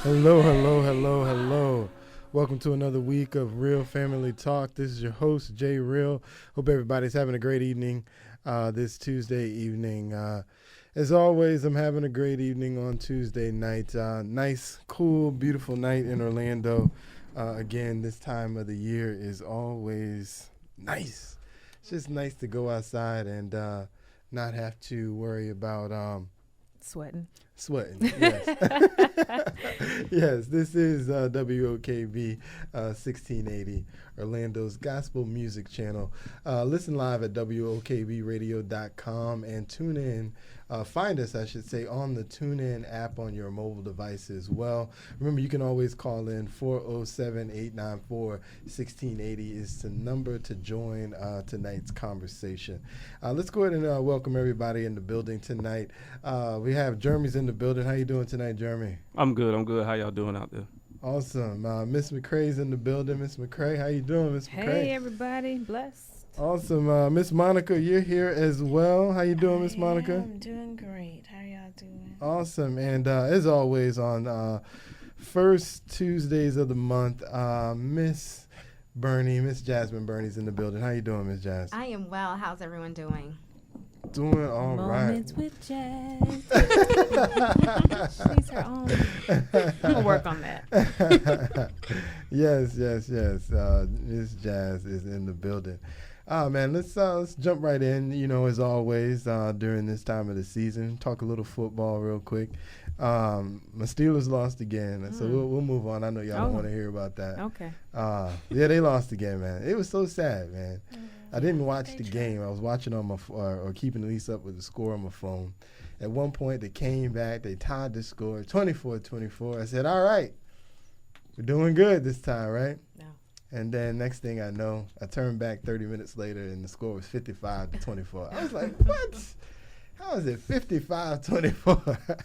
Hello, hello, hello, hello. Welcome to another week of Real Family Talk. This is your host, Jay Real. Hope everybody's having a great evening this Tuesday evening. As always, I'm having a great evening on Tuesday night. Nice, cool, beautiful night in Orlando. Again, this time of the year is always nice. It's just nice to go outside and not have to worry about Sweating. yes. Yes, this is WOKB 1680, Orlando's gospel music channel. Listen live at WOKBradio.com and tune in. Find us, I should say, on the TuneIn app on your mobile device as well. Remember, you can always call in 407-894-1680 is the number to join tonight's conversation. Let's go ahead and welcome everybody in the building tonight. We have Jeremy's in the building. How you doing tonight, Jeremy? I'm good. How y'all doing out there? Awesome. Miss McCrae's in the building. Miss McCrae, how you doing, Miss McCrae? Hey, everybody. Blessed. Awesome. Miss Monica, you're here as well. How you doing, Miss Monica? I'm doing great. How y'all doing? Awesome. And as always, on first Tuesdays of the month, Miss Jasmine Burney's in the building. How you doing, Miss Jazz? I am well. How's everyone doing? Doing all Moments right. with Jazz. She's her own. I'm going to work on that. Yes. Miss Jazz is in the building. Man, let's jump right in. You know, as always, during this time of the season, talk a little football real quick. My Steelers lost again, so we'll move on. I know y'all don't want to hear about that. Okay. Yeah, they lost again, man. It was so sad, man. I didn't watch the game. I was watching on my or keeping at least up with the score on my phone. At one point, they came back. They tied the score, 24-24. I said, all right, we're doing good this time, right? No. And then next thing I know, I turned back 30 minutes later, and the score was 55-24. I was like, what? How is it 55-24?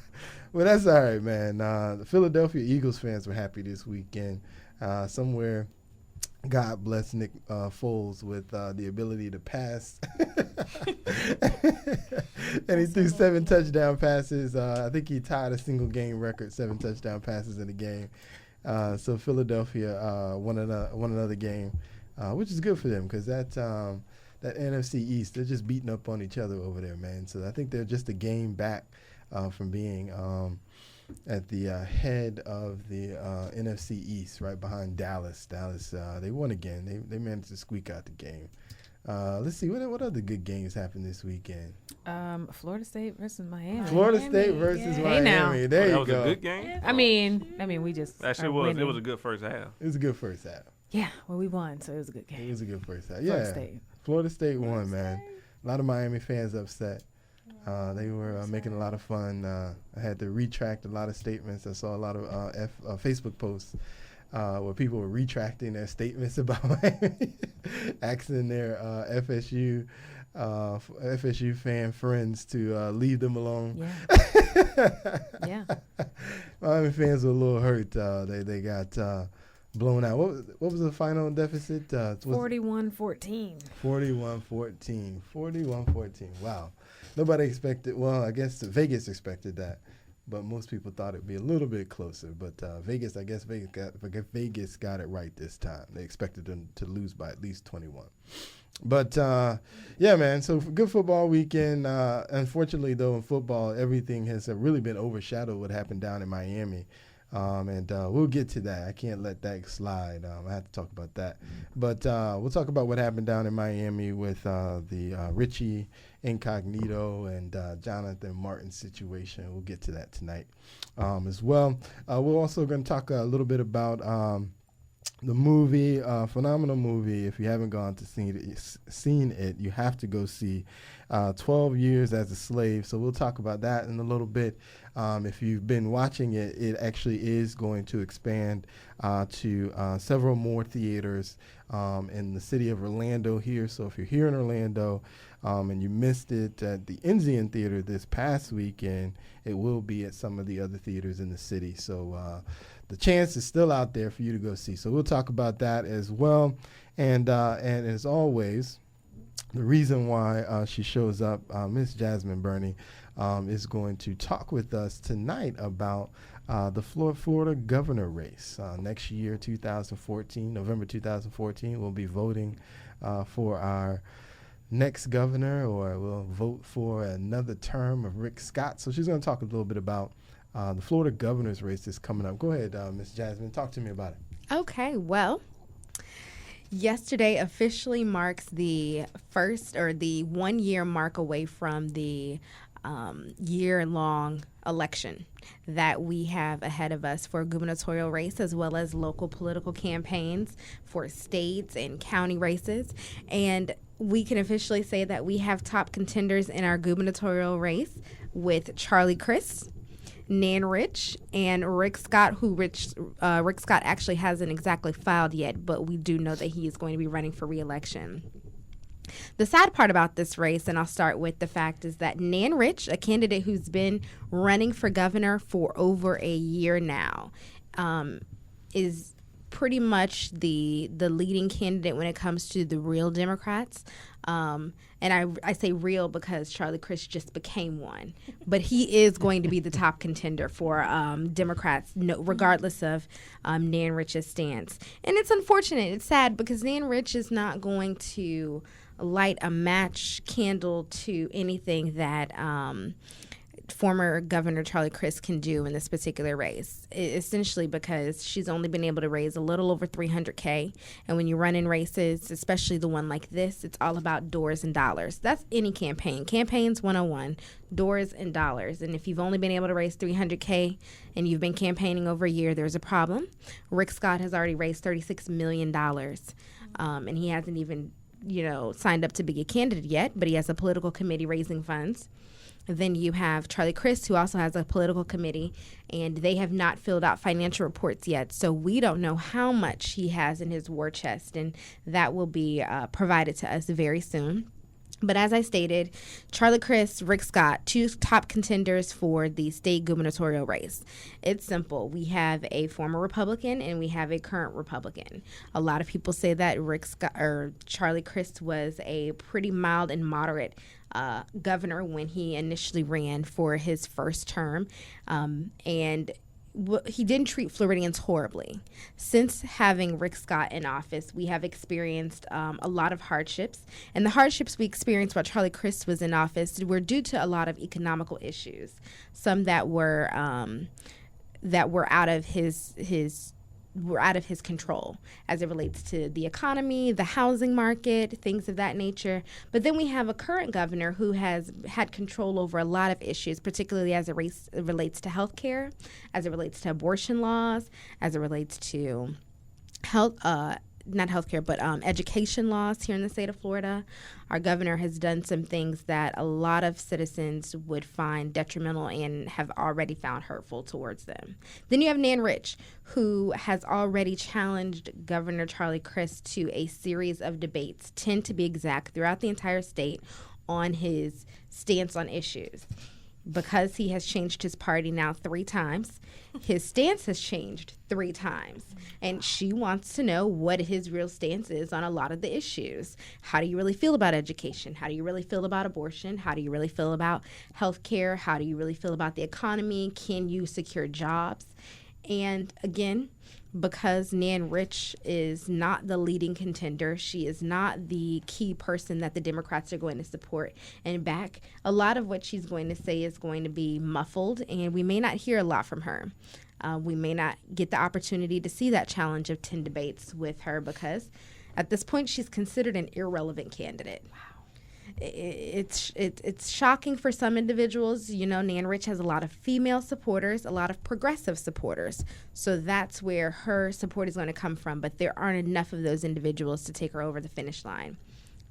Well, that's all right, man. The Philadelphia Eagles fans were happy this weekend. Somewhere, God bless Nick Foles with the ability to pass. And he threw 7 touchdown passes. I think he tied a single game record, 7 touchdown passes in a game. So Philadelphia won another game, which is good for them because that NFC East, they're just beating up on each other over there, man. So I think they're just a game back from being at the head of the NFC East, right behind Dallas. Dallas, they won again. They managed to squeak out the game. Let's see, what other good games happened this weekend? Florida State versus Miami. Florida State versus Hey, Miami. now. There you That was go. a good game? I mean, we just Actually, are it was winning. a good first half. It was a good first half. Yeah, well, we won, so it was a good It game. was a good first half. Florida Yeah. State. Florida State won, man. A lot of Miami fans upset. They were making a lot of fun. I had to retract a lot of statements. I saw a lot of Facebook posts where people were retracting their statements about Miami, asking their FSU fan friends to leave them alone. Yeah. Yeah. Miami fans were a little hurt. They got blown out. What was the final deficit? 41-14. 41-14. Wow. Nobody expected, well, I guess Vegas expected that, but most people thought it'd be a little bit closer. But Vegas got it right this time. They expected them to lose by at least 21. But, yeah, man, so good football weekend. Unfortunately, though, in football, everything has really been overshadowed what happened down in Miami. And we'll get to that. I can't let that slide. I have to talk about that. But we'll talk about what happened down in Miami with the Richie Incognito and Jonathan Martin situation. We'll get to that tonight as well. We're also going to talk a little bit about the movie, phenomenal movie. If you haven't gone to seen it, you have to go see 12 Years as a Slave. So we'll talk about that in a little bit. If you've been watching it, it actually is going to expand to several more theaters in the city of Orlando here. So if you're here in Orlando and you missed it at the Enzian Theater this past weekend, it will be at some of the other theaters in the city. So the chance is still out there for you to go see. So we'll talk about that as well. And as always, the reason why she shows up, Miss Jasmine Burney, is going to talk with us tonight about the Florida governor race. Next year, November 2014, we'll be voting for our next governor, or we'll vote for another term of Rick Scott. So she's going to talk a little bit about the Florida governor's race that's coming up. Go ahead, Ms. Jasmine. Talk to me about it. Okay, well, yesterday officially marks the 1 year mark away from the year-long election that we have ahead of us for a gubernatorial race, as well as local political campaigns for states and county races. And we can officially say that we have top contenders in our gubernatorial race with Charlie Crist, Nan Rich, and Rick Scott, who Rick Scott actually hasn't exactly filed yet, but we do know that he is going to be running for re-election. The sad part about this race, and I'll start with the fact, is that Nan Rich, a candidate who's been running for governor for over a year now, is pretty much the leading candidate when it comes to the real Democrats. And I say real because Charlie Crist just became one. But he is going to be the top contender for Democrats, regardless of Nan Rich's stance. And it's unfortunate. It's sad because Nan Rich is not going to light a match candle to anything that former Governor Charlie Crist can do in this particular race, essentially because she's only been able to raise a little over $300K. And when you run in races, especially the one like this, it's all about doors and dollars. That's any campaign. Campaigns 101, doors and dollars. And if you've only been able to raise $300K and you've been campaigning over a year, there's a problem. Rick Scott has already raised $36 million, and he hasn't even signed up to be a candidate yet, but he has a political committee raising funds. Then you have Charlie Crist, who also has a political committee, and they have not filled out financial reports yet. So we don't know how much he has in his war chest, and that will be provided to us very soon. But as I stated, Charlie Crist, Rick Scott, two top contenders for the state gubernatorial race. It's simple. We have a former Republican and we have a current Republican. A lot of people say that Charlie Crist was a pretty mild and moderate governor when he initially ran for his first term, and he didn't treat Floridians horribly. Since having Rick Scott in office, we have experienced a lot of hardships, and the hardships we experienced while Charlie Crist was in office were due to a lot of economical issues, some that were out of his control as it relates to the economy, the housing market, things of that nature. But then we have a current governor who has had control over a lot of issues, particularly as it relates to health care, as it relates to abortion laws, as it relates to education laws here in the state of Florida. Our governor has done some things that a lot of citizens would find detrimental and have already found hurtful towards them. Then you have Nan Rich, who has already challenged Governor Charlie Crist to a series of debates, 10 to be exact, throughout the entire state on his stance on issues. Because he has changed his party now 3 times, his stance has changed 3 times. And she wants to know what his real stance is on a lot of the issues. How do you really feel about education? How do you really feel about abortion? How do you really feel about health care? How do you really feel about the economy? Can you secure jobs? And again, because Nan Rich is not the leading contender, she is not the key person that the Democrats are going to support and back, a lot of what she's going to say is going to be muffled, and we may not hear a lot from her. We may not get the opportunity to see that challenge of 10 debates with her because at this point she's considered an irrelevant candidate. Wow. It's shocking for some individuals. Nan Rich has a lot of female supporters, a lot of progressive supporters. So that's where her support is going to come from. But there aren't enough of those individuals to take her over the finish line.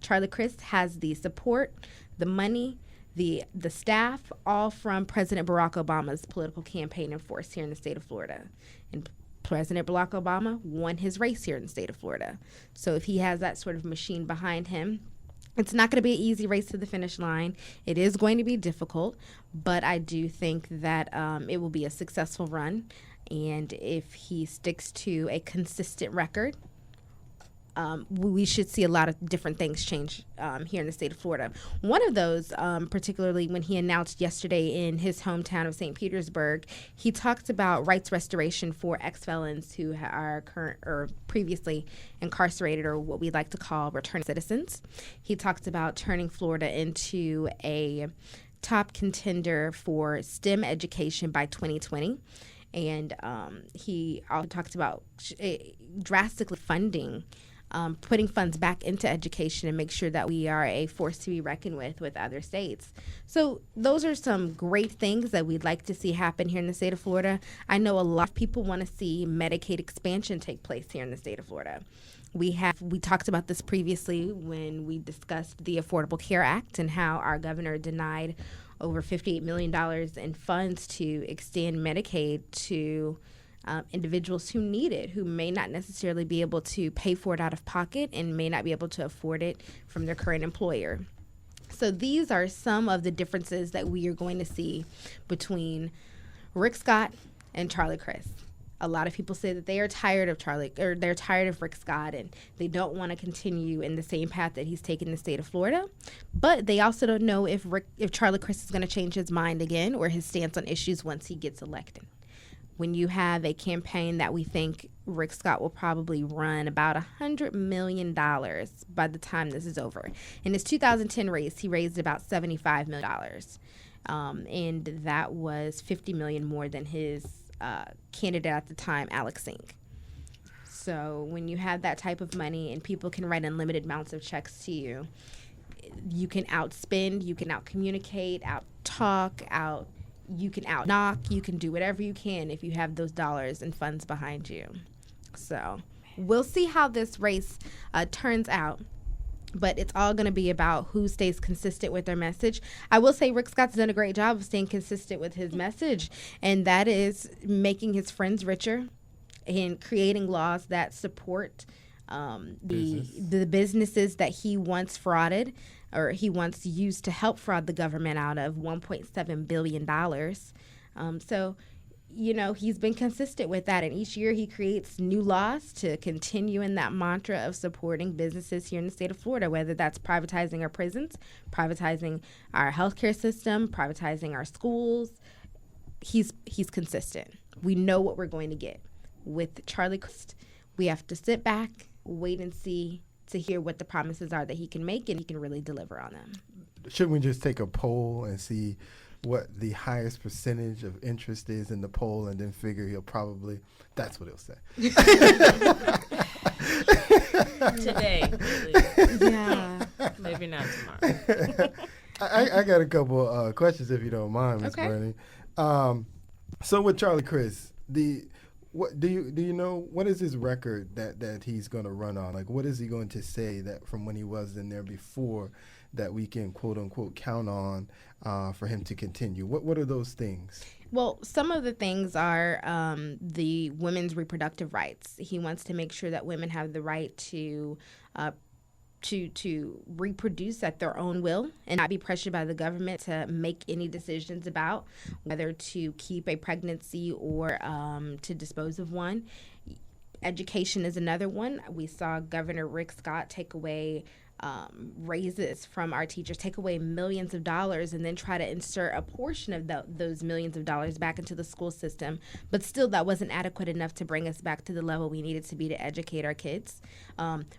Charlie Crist has the support, the money, the staff, all from President Barack Obama's political campaign and force here in the state of Florida. And President Barack Obama won his race here in the state of Florida. So if he has that sort of machine behind him, it's not going to be an easy race to the finish line. It is going to be difficult, but I do think that it will be a successful run. And if he sticks to a consistent record, we should see a lot of different things change here in the state of Florida. One of those, particularly when he announced yesterday in his hometown of St. Petersburg, he talked about rights restoration for ex-felons who are current or previously incarcerated, or what we like to call returning citizens. He talked about turning Florida into a top contender for STEM education by 2020. And he also talked about drastically funding, putting funds back into education and make sure that we are a force to be reckoned with other states. So those are some great things that we'd like to see happen here in the state of Florida. I know a lot of people want to see Medicaid expansion take place here in the state of Florida. We talked about this previously when we discussed the Affordable Care Act and how our governor denied over $58 million in funds to extend Medicaid to individuals who need it, who may not necessarily be able to pay for it out of pocket and may not be able to afford it from their current employer. So these are some of the differences that we are going to see between Rick Scott and Charlie Crist. A lot of people say that they are tired of they're tired of Rick Scott, and they don't want to continue in the same path that he's taken in the state of Florida. But they also don't know if Charlie Crist is going to change his mind again or his stance on issues once he gets elected. When you have a campaign that we think Rick Scott will probably run about $100 million by the time this is over. In his 2010 race, he raised about $75 million. And that was $50 million more than his candidate at the time, Alex Sink. So when you have that type of money and people can write unlimited amounts of checks to you, you can outspend, you can outcommunicate, out-talk, you can out-knock, you can do whatever you can if you have those dollars and funds behind you. So we'll see how this race turns out. But it's all going to be about who stays consistent with their message. I will say Rick Scott's done a great job of staying consistent with his message, and that is making his friends richer and creating laws that support the businesses that he once frauded, or he once used to help fraud the government out of $1.7 billion. So, you know, he's been consistent with that, and each year he creates new laws to continue in that mantra of supporting businesses here in the state of Florida, whether that's privatizing our prisons, privatizing our healthcare system, privatizing our schools. He's consistent. We know what we're going to get. With Charlie Crist, we have to sit back, wait and see to hear what the promises are that he can make, and he can really deliver on them. Shouldn't we just take a poll and see what the highest percentage of interest is in the poll, and then figure that's what he'll say. Today, Yeah. maybe not tomorrow. I got a couple questions, if you don't mind, Ms. Okay. Burney. So with Charlie Crist, what do you know, what is his record that he's going to run on? Like, what is he going to say that from when he was in there before that we can quote unquote count on for him to continue? What are those things? Well, some of the things are the women's reproductive rights. He wants to make sure that women have the right to reproduce at their own will and not be pressured by the government to make any decisions about whether to keep a pregnancy or to dispose of one. Education is another one. We saw Governor Rick Scott take away raises from our teachers, take away millions of dollars, and then try to insert a portion of those millions of dollars back into the school system. But still, that wasn't adequate enough to bring us back to the level we needed to be to educate our kids.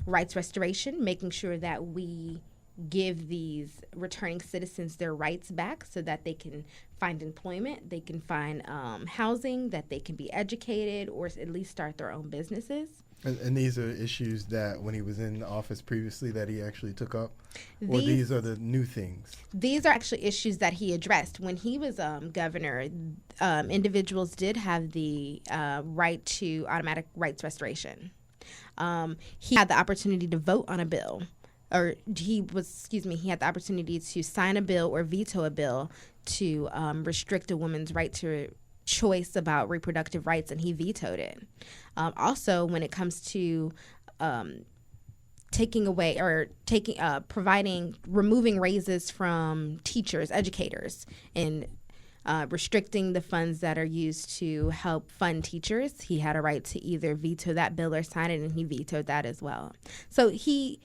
Rights restoration, making sure that we give these returning citizens their rights back so that they can find employment, they can find housing, that they can be educated, or at least start their own businesses. And these are issues that when he was in office previously that he actually took up? Or these are the new things? These are actually issues that he addressed. When he was governor, individuals did have the right to automatic rights restoration. He had the opportunity to vote on a bill. He had the opportunity to sign a bill or veto a bill to restrict a woman's right to choice about reproductive rights, and he vetoed it. Also, when it comes to removing raises from teachers, educators, and restricting the funds that are used to help fund teachers. He had a right to either veto that bill or sign it, and he vetoed that as well. So in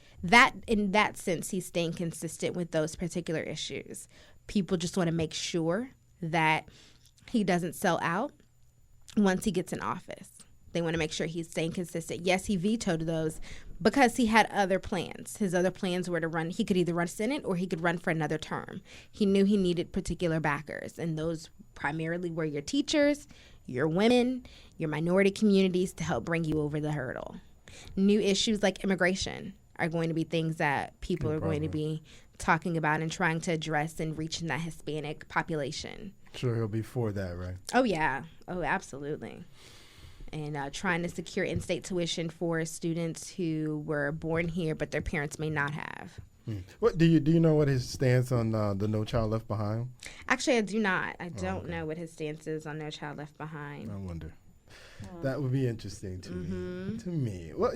that sense, he's staying consistent with those particular issues. People just want to make sure that he doesn't sell out once he gets in office. They want to make sure he's staying consistent. Yes, he vetoed those because he had other plans. His other plans were to run. He could either run Senate or he could run for another term. He knew he needed particular backers, and those primarily were your teachers, your women, your minority communities to help bring you over the hurdle. New issues like immigration are going to be things that people are going to be talking about and trying to address and reaching that Hispanic population. Sure, he'll be for that, right? Oh, yeah. Oh, absolutely. And trying to secure in-state tuition for students who were born here but their parents may not have. What do you know what his stance on the No Child Left Behind? Actually, I do not. I don't know what his stance is on No Child Left Behind. I wonder. That would be interesting to me. To me, well,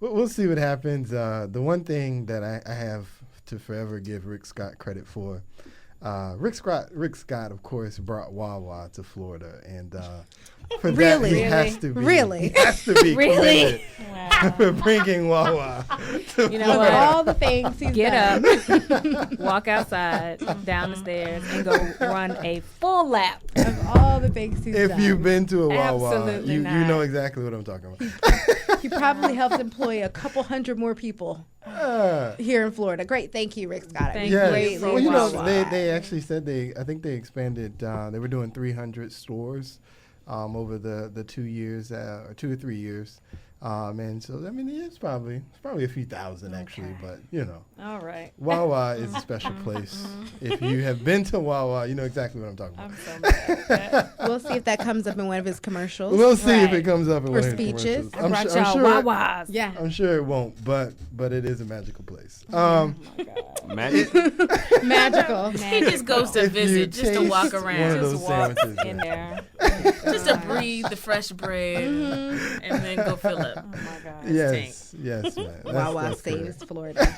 we'll see what happens. The one thing that I have to forever give Rick Scott credit for. Rick Scott, of course, brought Wawa to Florida, and for that he has to be commended for bringing Wawa to Florida. what? All the things he's Get done. up, walk outside, down the stairs, and go run a full lap. Of all the things he's done. If you've been to a Wawa, Absolutely you not. know exactly what I'm talking about. He probably helped employ a couple hundred more people here in Florida. Great. Thank you, Rick Scott. Thank Yes. Greatly Well, Wawa. they actually said I think they expanded. They were doing 300 stores over the 2 years, or 2 or 3 years. And so, I mean, it's probably a few thousand actually, but All right. Wawa is a special place. If you have been to Wawa, you know exactly what I'm talking about. I'm so mad at that. We'll see if that comes up in one of his commercials. We'll see if Right. it comes up in Or one of his speeches. commercials. I brought I'm y'all sure. Wawas. Yeah. I'm sure it won't, but it is a magical place. Magic. Magical. He just goes to If you visit, just to walk taste one of around, those Just walk sandwiches, in man. there. just to breathe the fresh bread, and then go fill up. Oh my God. Yes, man. Wawa That's saves correct. Florida.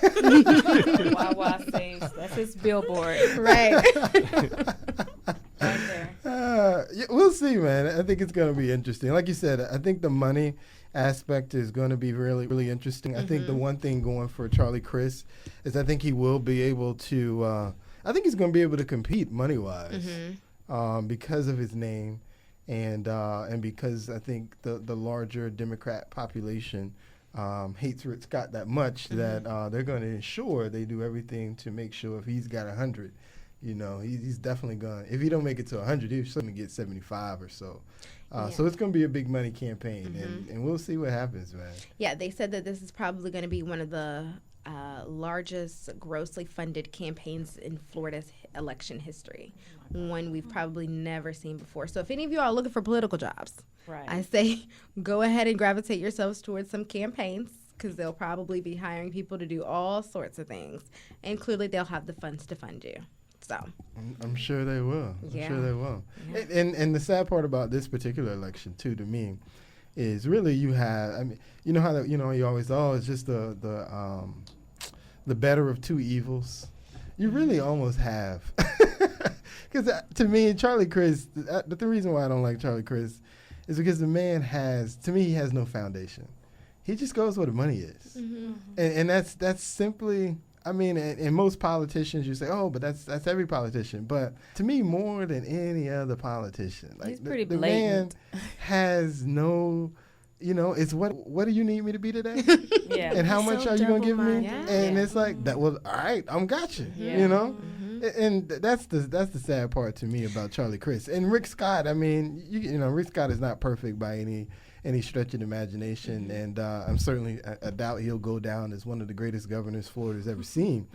Wawa saves. That's his billboard Right. right there. Yeah, we'll see, man. I think it's going to be interesting. Like you said, I think the money aspect is going to be really, really interesting. I think the one thing going for Charlie Crist is I think he will be able to, I think he's going to be able to compete money-wise because of his name and because I think the larger Democrat population hates Rick Scott that much that they're going to ensure they do everything to make sure if he's got 100, he's definitely going to, if he don't make it to 100, he's going to get 75 or so. So it's going to be a big money campaign, and we'll see what happens, man. Yeah, they said that this is probably going to be one of the largest grossly funded campaigns in Florida's election history, one we've probably never seen before. So if any of you are looking for political jobs, Right. I say go ahead and gravitate yourselves towards some campaigns because they'll probably be hiring people to do all sorts of things, and clearly they'll have the funds to fund you. So I'm sure they will. Yeah. I'm sure they will. Yeah. And the sad part about this particular election too, to me, is really you have. I mean, you know how that, you always it's just the better of two evils. You really almost have, because to me, Charlie Crist. The reason why I don't like Charlie Crist is because the man he has no foundation. He just goes where the money is, and that's simply. I mean, and most politicians, you say, oh, but that's every politician. But to me, more than any other politician, like He's pretty the man blatant. has no, it's what do you need me to be today? Yeah. And how much are you gonna give me? double-minded. And Yeah. it's like that. Well, all right, I'm got you. Yeah. And that's the sad part to me about Charlie Crist and Rick Scott. I mean, Rick Scott is not perfect by any stretch of the imagination, and I'm certainly I doubt he'll go down as one of the greatest governors Florida's ever seen.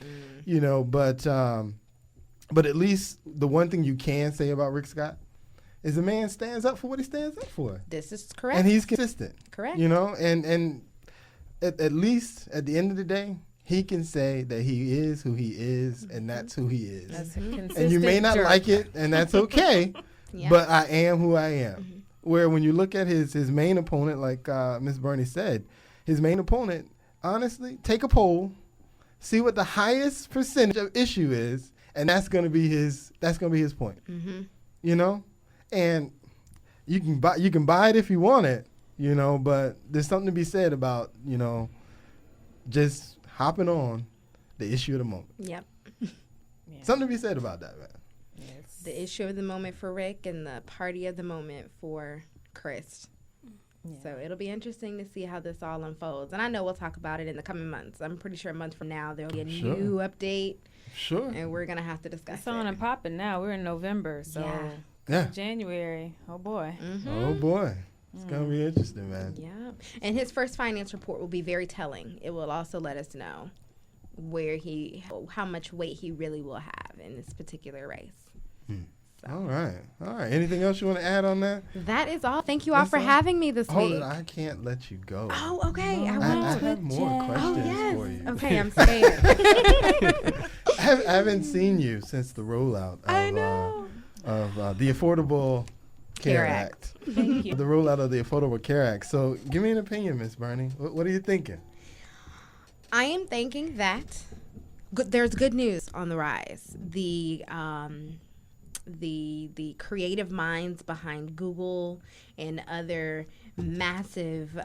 But at least the one thing you can say about Rick Scott is the man stands up for what he stands up for. this is correct. And he's consistent. Correct. And at least at the end of the day, he can say that he is who he is, and that's who he is. That's a consistent And you may not jerk. like it, and that's okay, Yeah. but I am who I am. Where when you look at his main opponent, like Ms. Burney said, his main opponent, honestly, take a poll, see what the highest percentage of issue is, And that's going to be his point. You know? And you can buy it if you want it, you know, but there's something to be said about, you know, just hopping on the issue of the moment. Yep. Something to be said about that, man. The issue of the moment for Rick and the party of the moment for Chris. Yeah. So it'll be interesting to see how this all unfolds. And I know we'll talk about it in the coming months. I'm pretty sure a month from now there'll be a new update. Sure. And we're going to have to discuss it's on and popping now. We're in November, so January. Oh, boy. Oh, boy. It's going to be interesting, man. Yeah. And his first finance report will be very telling. It will also let us know how much weight he really will have in this particular race. So. All right. Anything else you want to add on that? That is all. Thank you all for having me this week. Hold on, I can't let you go. Oh, okay. I have more questions for you. Okay, I'm scared. I haven't seen you since the rollout of the Affordable Care Act. Thank you. The rollout of the Affordable Care Act. So give me an opinion, Ms. Burney. What are you thinking? I am thinking that there's good news on the rise. The creative minds behind Google and other massive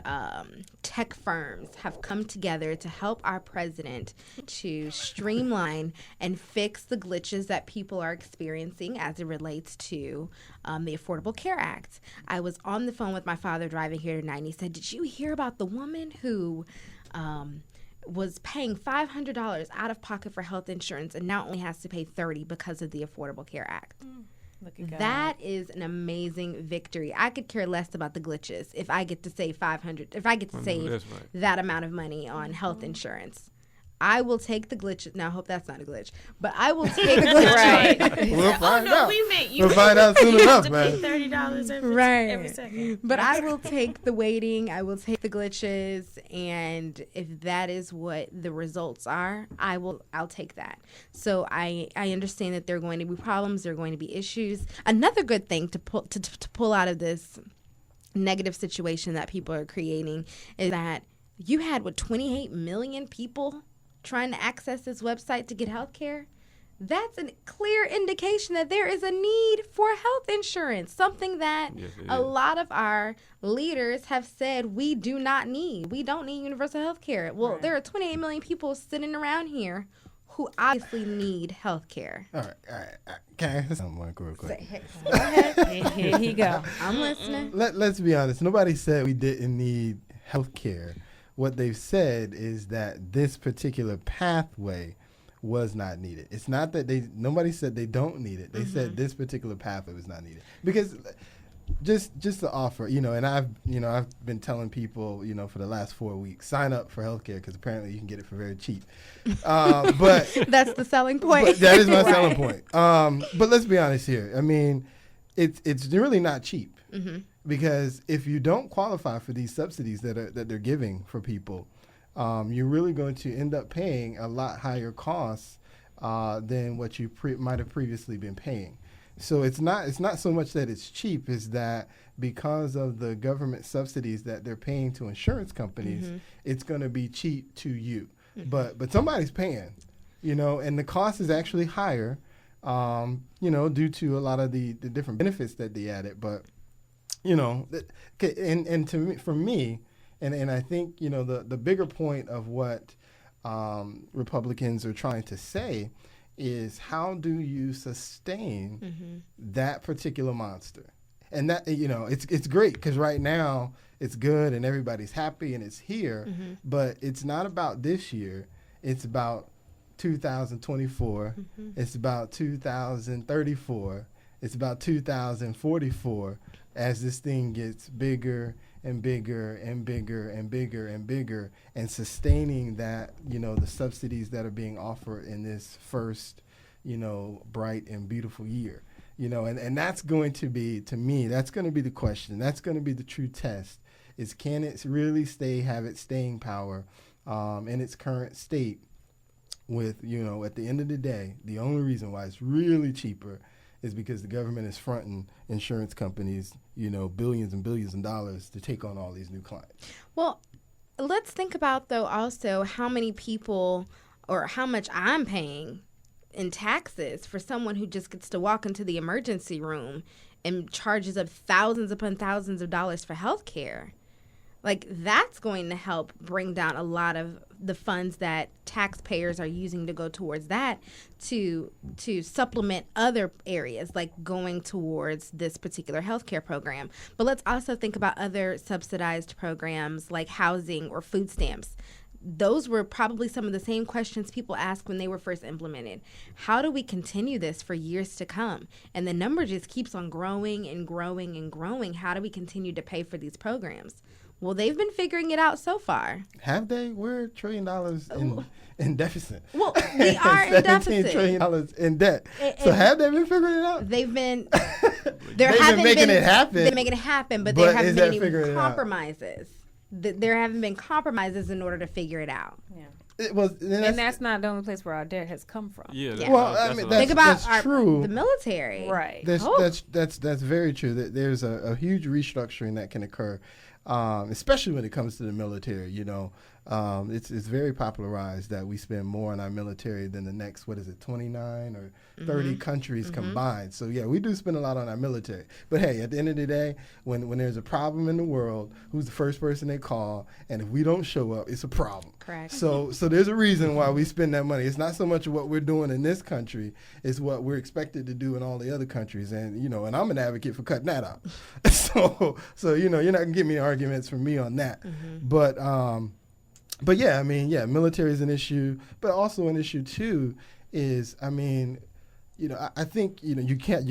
tech firms have come together to help our president to streamline and fix the glitches that people are experiencing as it relates to the Affordable Care Act. I was on the phone with my father driving here tonight, and he said, "Did you hear about the woman who was paying $500 out of pocket for health insurance and now only has to pay $30 because of the Affordable Care Act?" Look at God. That is an amazing victory. I could care less about the glitches if I get to save $500. If I get to save that amount of money on health insurance, I will take the glitches. Now, I hope that's not a glitch, but I will take the glitches. Right. We'll find out. We'll find out soon enough, man. $30 every second. But I will take the waiting. I will take the glitches, and if that is what the results are, I'll take that. So I understand that there are going to be problems. There are going to be issues. Another good thing to pull out of this negative situation that people are creating is that you had 28 million people trying to access this website to get health care. That's a clear indication that there is a need for health insurance, something that a lot of our leaders have said we do not need. We don't need universal health care. Well, there are 28 million people sitting around here who obviously need health care. All right. Okay, I'm going to go real quick. Go ahead. Here he go. I'm listening. Let's be honest. Nobody said we didn't need health care. What they've said is that this particular pathway was not needed. It's not that nobody said they don't need it. They said this particular pathway was not needed. Because just to offer, and I've been telling people, for the last 4 weeks, sign up for healthcare because apparently you can get it for very cheap. But that's the selling point. That is my selling point. But let's be honest here. I mean, it's really not cheap. Because if you don't qualify for these subsidies that they're giving for people, you're really going to end up paying a lot higher costs than what you might have previously been paying. So it's not so much that it's cheap, is that because of the government subsidies that they're paying to insurance companies, it's going to be cheap to you. But somebody's paying, and the cost is actually higher, due to a lot of the different benefits that they added. But and to me, for me, and I think the bigger point of what Republicans are trying to say is, how do you sustain that particular monster? And that it's great because right now it's good and everybody's happy and it's here, but it's not about this year. It's about 2024. It's about 2034. It's about 2044. As this thing gets bigger and bigger and bigger and bigger and bigger, and sustaining that, the subsidies that are being offered in this first, bright and beautiful year, and that's going to be, to me, that's going to be the question. That's going to be the true test, is can it really have its staying power in its current state with, at the end of the day, the only reason why it's really cheaper is because the government is fronting insurance companies, billions and billions of dollars to take on all these new clients. Well, let's think about, though, also how many people or how much I'm paying in taxes for someone who just gets to walk into the emergency room and charges up thousands upon thousands of dollars for health care. Like, that's going to help bring down a lot of the funds that taxpayers are using to go towards that to supplement other areas, like going towards this particular healthcare program. But let's also think about other subsidized programs like housing or food stamps. Those were probably some of the same questions people asked when they were first implemented. How do we continue this for years to come? And the number just keeps on growing and growing and growing. How do we continue to pay for these programs? Well, they've been figuring it out so far. Have they? We're $1 trillion in deficit. Well, we are in deficit. $17 trillion in debt. So have they been figuring it out? They've been. They've been making it happen. They're making it happen, but there haven't been any compromises. There haven't been compromises in order to figure it out. Yeah. It was, and that's not the only place where our debt has come from. Yeah. Well, I mean, think about that's true. The military. Right. That's very true. There's a huge restructuring that can occur. Especially when it comes to the military, it's very popularized that we spend more on our military than the next, 29 or 30 countries combined. So, yeah, we do spend a lot on our military. But, hey, at the end of the day, when there's a problem in the world, who's the first person they call? And if we don't show up, it's a problem. Correct. So there's a reason why we spend that money. It's not so much what we're doing in this country. It's what we're expected to do in all the other countries. And, and I'm an advocate for cutting that out. So you're not going to get me arguments from me on that. But yeah, I mean, military is an issue, but also an issue too is, I mean, I think, you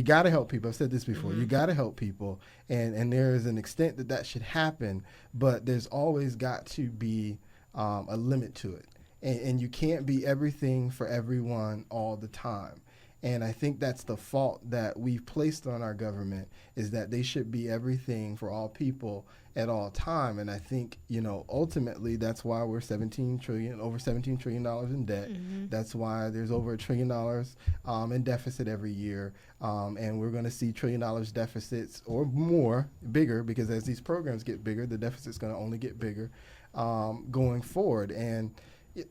got to help people. I've said this before. You got to help people, and there is an extent that should happen, but there's always got to be a limit to it, and you can't be everything for everyone all the time. And I think that's the fault that we've placed on our government, is that they should be everything for all people at all time. And I think, ultimately that's why we're over $17 trillion in debt. That's why there's over $1 trillion in deficit every year. And we're going to see $1 trillion deficits or more, bigger, because as these programs get bigger, the deficit's going to only get bigger going forward. And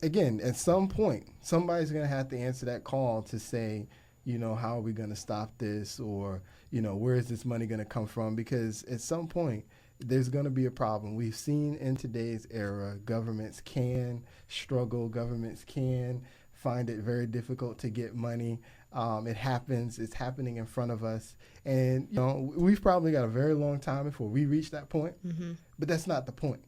again, at some point, somebody's going to have to answer that call to say, how are we going to stop this? Or, where is this money going to come from? Because at some point, there's going to be a problem. We've seen in today's era, governments can struggle. Governments can find it very difficult to get money. It happens. It's happening in front of us. And, we've probably got a very long time before we reach that point. But that's not the point.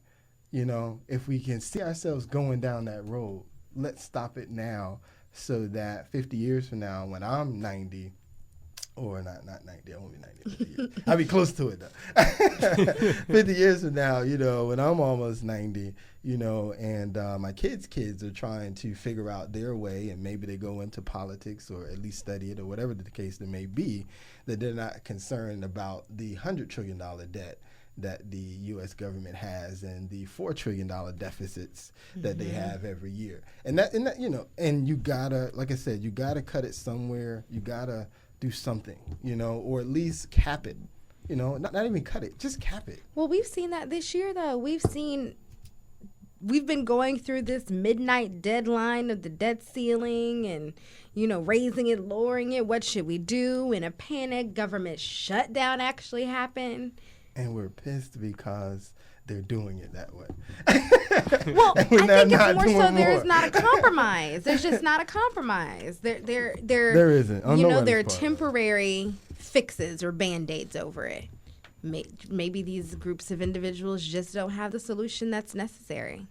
If we can see ourselves going down that road, let's stop it now, so that 50 years from now, when I'm 90, or not 90, I won't be 90 in 50 years. I'll be close to it though. 50 years from now, when I'm almost 90, and my kids are trying to figure out their way, and maybe they go into politics or at least study it or whatever the case may be, that they're not concerned about the $100 trillion debt that the U.S. government has and the $4 trillion deficits that they have every year. And you gotta, like I said, you gotta cut it somewhere. You gotta do something, or at least cap it, not even cut it, just cap it. Well, we've seen that this year, though. We've been going through this midnight deadline of the debt ceiling and, raising it, lowering it. What should we do? In a panic, government shutdown actually happened. And we're pissed because they're doing it that way. Well, I think it's more so there's not a compromise. There's just not a compromise. There isn't. There are temporary fixes or Band-Aids over it. Maybe these groups of individuals just don't have the solution that's necessary.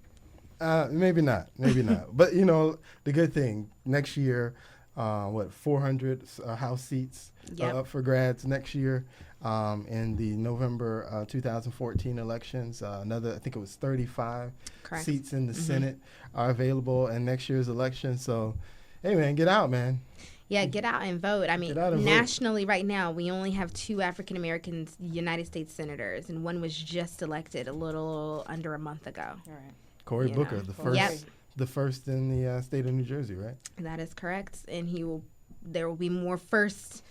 Maybe not. But, the good thing, next year, 400 House seats up for grads next year. In the November 2014 elections, another, I think it was 35 seats in the Senate are available in next year's election. So, hey, man, get out, man. Yeah, get out and vote. I mean, nationally right now, we only have 2 African-American United States senators, and one was just elected a little under a month ago. All right. Cory Booker, the first in the state of New Jersey, right? That is correct. And there will be more firsts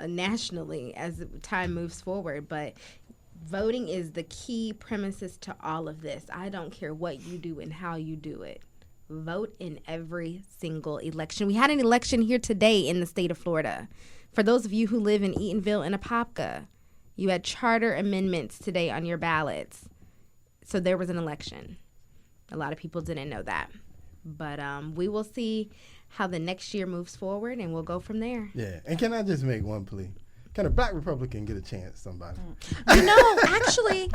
nationally as time moves forward, but voting is the key premises to all of this. I don't care what you do and how you do it. vote in every single election. We had an election here today in the state of Florida. For those of you who live in Eatonville and Apopka, you had charter amendments today on your ballots. So there was an election. A lot of people didn't know that. But we will see how the next year moves forward, and we'll go from there. Yeah. And can I just make one plea? Can a black Republican get a chance, somebody? You know, actually,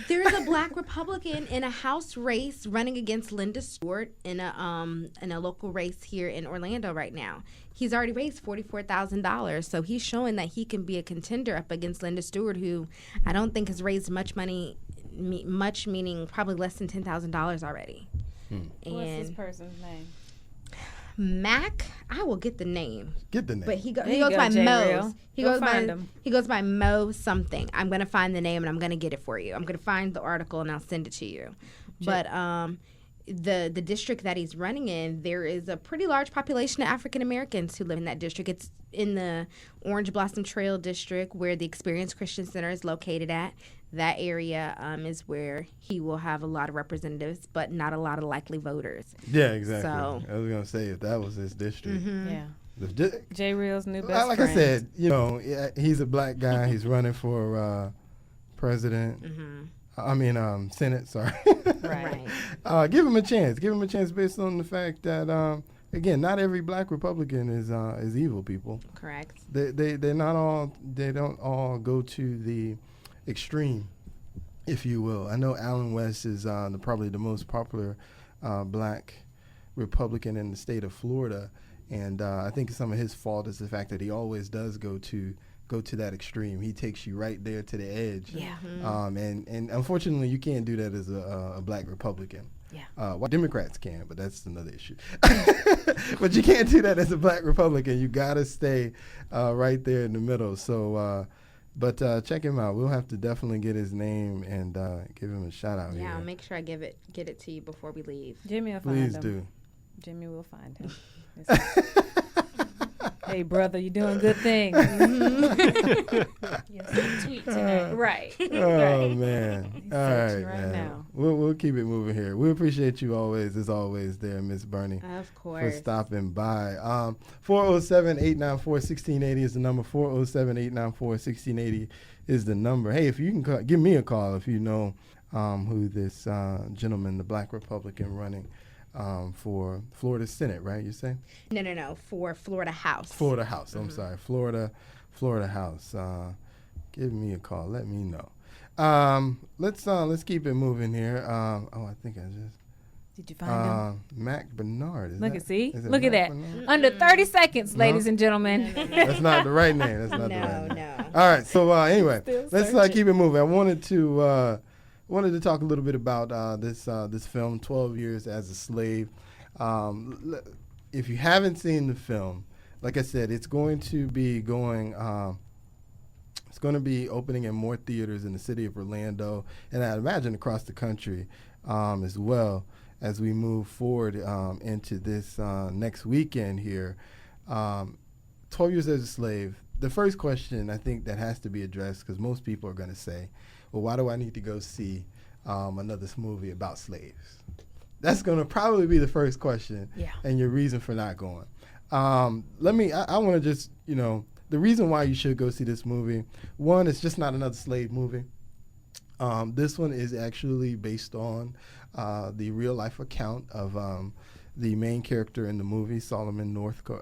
there's a black Republican in a House race running against Linda Stewart in a local race here in Orlando right now. He's already raised $44,000, so he's showing that he can be a contender up against Linda Stewart, who I don't think has raised much money, much meaning probably less than $10,000 already. What's this person's name? Mac, I will get the name. Get the name. But he goes There you by go, J. Mo. Real. Go find him. He goes by Mo something. I'm gonna find the name and I'm gonna get it for you. I'm gonna find the article and I'll send it to you. But the district that he's running in, there is a pretty large population of African Americans who live in that district. It's in the Orange Blossom Trail district where the Experience Christian Center is located at. That area is where he will have a lot of representatives, but not a lot of likely voters. Yeah, exactly. So, I was gonna say if that was his district. Yeah. J. Real's new best like friend. I said, you know, he's a black guy. He's running for president. Senate. Sorry. Right. Give him a chance. Give him a chance based on the fact that again, not every black Republican is evil people. Correct. They're not all. They don't all go to the extreme, if you will. I know Allen West is probably the most popular black Republican in the state of Florida, and I think some of his fault is the fact that he always does go to that extreme. He takes you right there to the edge. Yeah. And unfortunately, you can't do that as a black Republican. Yeah. Well, Democrats can, but that's another issue. But you can't do that as a black Republican. You got to stay right there in the middle. So. But check him out. We'll have to definitely get his name and give him a shout out here. Yeah, I'll make sure I get it to you before we leave. Jimmy will find Please him. do. Jimmy will find him. Hey, brother, you're doing good things. Yes, tweet tonight. Right. Oh man! All right, right man. now. We'll keep it moving here. We appreciate you always, as always, there, Miss Burney, Of for course. stopping by. 407-894-1680 is the number. 407-894-1680 is the number. Hey, if you can give me a call if you know who this gentleman, the black Republican running for Florida Senate, right? You say? No. For Florida House. Florida House. I'm sorry, Florida House. Give me a call. Let me know. Let's keep it moving here. I think I just. Did you find him? Mac Bernard. Look at see. Is it Look at Mac that. Bernard? Under 30 seconds, ladies and gentlemen. That's not the right name. That's not the right name. No. All right. So anyway, Still let's searching. keep it moving. I wanted to talk a little bit about this film, 12 Years as a Slave. If you haven't seen the film, like I said, it's going to be going. It's going to be opening in more theaters in the city of Orlando, and I imagine across the country as well as we move forward into this next weekend here. 12 Years as a Slave. The first question I think that has to be addressed, because most people are going to say, well, why do I need to go see another movie about slaves? That's going to probably be the first question, and your reason for not going. I want to just, the reason why you should go see this movie, one, it's just not another slave movie. This one is actually based on the real life account of the main character in the movie, Solomon Northup.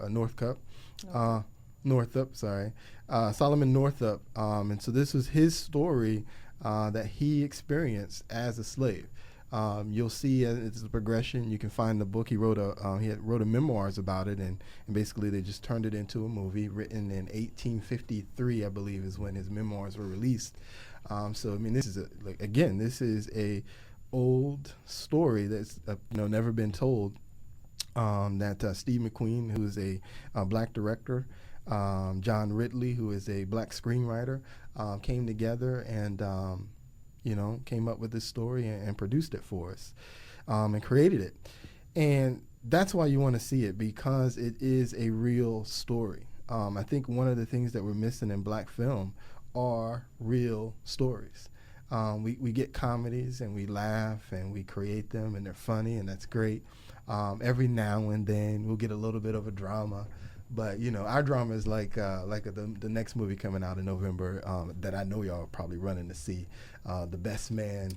Solomon Northup. And so this was his story that he experienced as a slave. You'll see it's a progression. You can find the book. He wrote a memoirs about it, and basically they just turned it into a movie written in 1853, I believe, is when his memoirs were released. So I mean, this is a old story that's never been told. That Steve McQueen, who is a black director, John Ridley, who is a black screenwriter, came together and came up with this story and produced it for us, and created it. And that's why you want to see it, because it is a real story. I think one of the things that we're missing in black film are real stories. We get comedies and we laugh and we create them and they're funny and that's great. Every now and then we'll get a little bit of a drama. But, you know, our drama is like the next movie coming out in November that I know y'all are probably running to see, The Best Man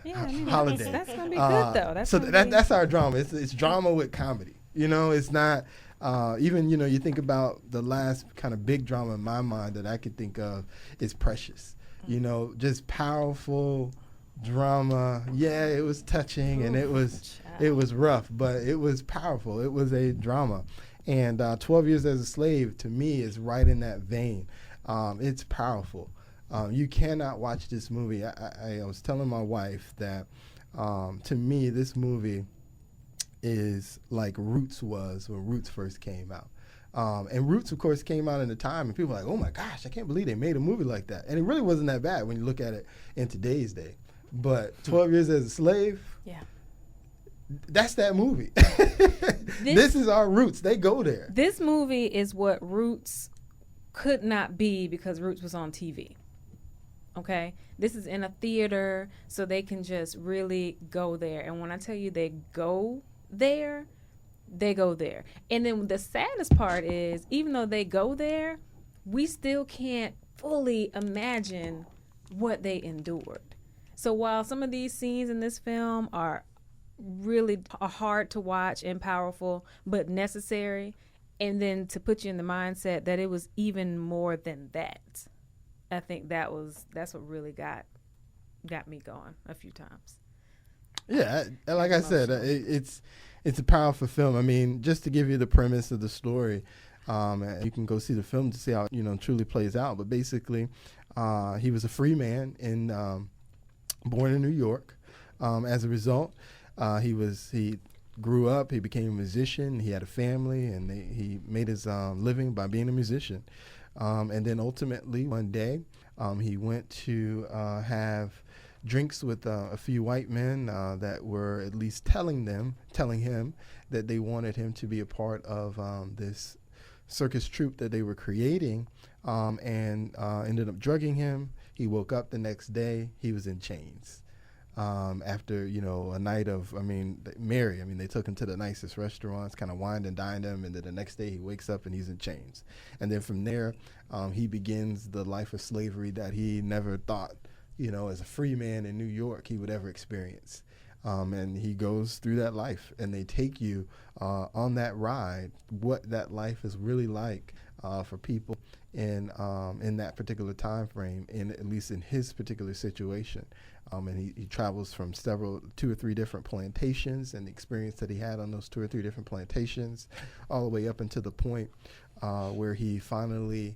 Holiday. That's going to be good, though. That's our drama. It's drama with comedy. You know, it's not even, you know, you think about the last kind of big drama in my mind that I could think of is Precious. You know, just powerful drama. Yeah, it was touching and it was rough, but it was powerful. It was a drama. And 12 Years as a Slave, to me, is right in that vein. It's powerful. You cannot watch this movie. I was telling my wife that, to me, this movie is like Roots was when Roots first came out. And Roots, of course, came out in a time, and people were like, oh, my gosh, I can't believe they made a movie like that. And it really wasn't that bad when you look at it in today's day. But 12 Years as a Slave, yeah, that's that movie. This is our Roots. They go there. This movie is what Roots could not be because Roots was on TV. Okay? This is in a theater, so they can just really go there. And when I tell you they go there, they go there. And then the saddest part is, even though they go there, we still can't fully imagine what they endured. So while some of these scenes in this film are really hard to watch and powerful, but necessary, and then to put you in the mindset that it was even more than that, I think that's what really got me going a few times. Yeah, like I said, it's a powerful film. I mean, just to give you the premise of the story, you can go see the film to see how it truly plays out. But basically, he was a free man born in New York. As a result, he grew up. He became a musician. He had a family, and he made his living by being a musician. And then ultimately, one day, he went to have drinks with a few white men that were at least telling him that they wanted him to be a part of this circus troupe that they were creating, and ended up drugging him. He woke up the next day. He was in chains. After, a night of, they took him to the nicest restaurants, kind of wined and dined him, and then the next day he wakes up and he's in chains. And then from there, he begins the life of slavery that he never thought, as a free man in New York, he would ever experience. And he goes through that life, and they take you on that ride, what that life is really like for people in that particular time frame, at least in his particular situation. And he travels from 2 or 3 different plantations, and the experience that he had on those 2 or 3 different plantations, all the way up until the point where he finally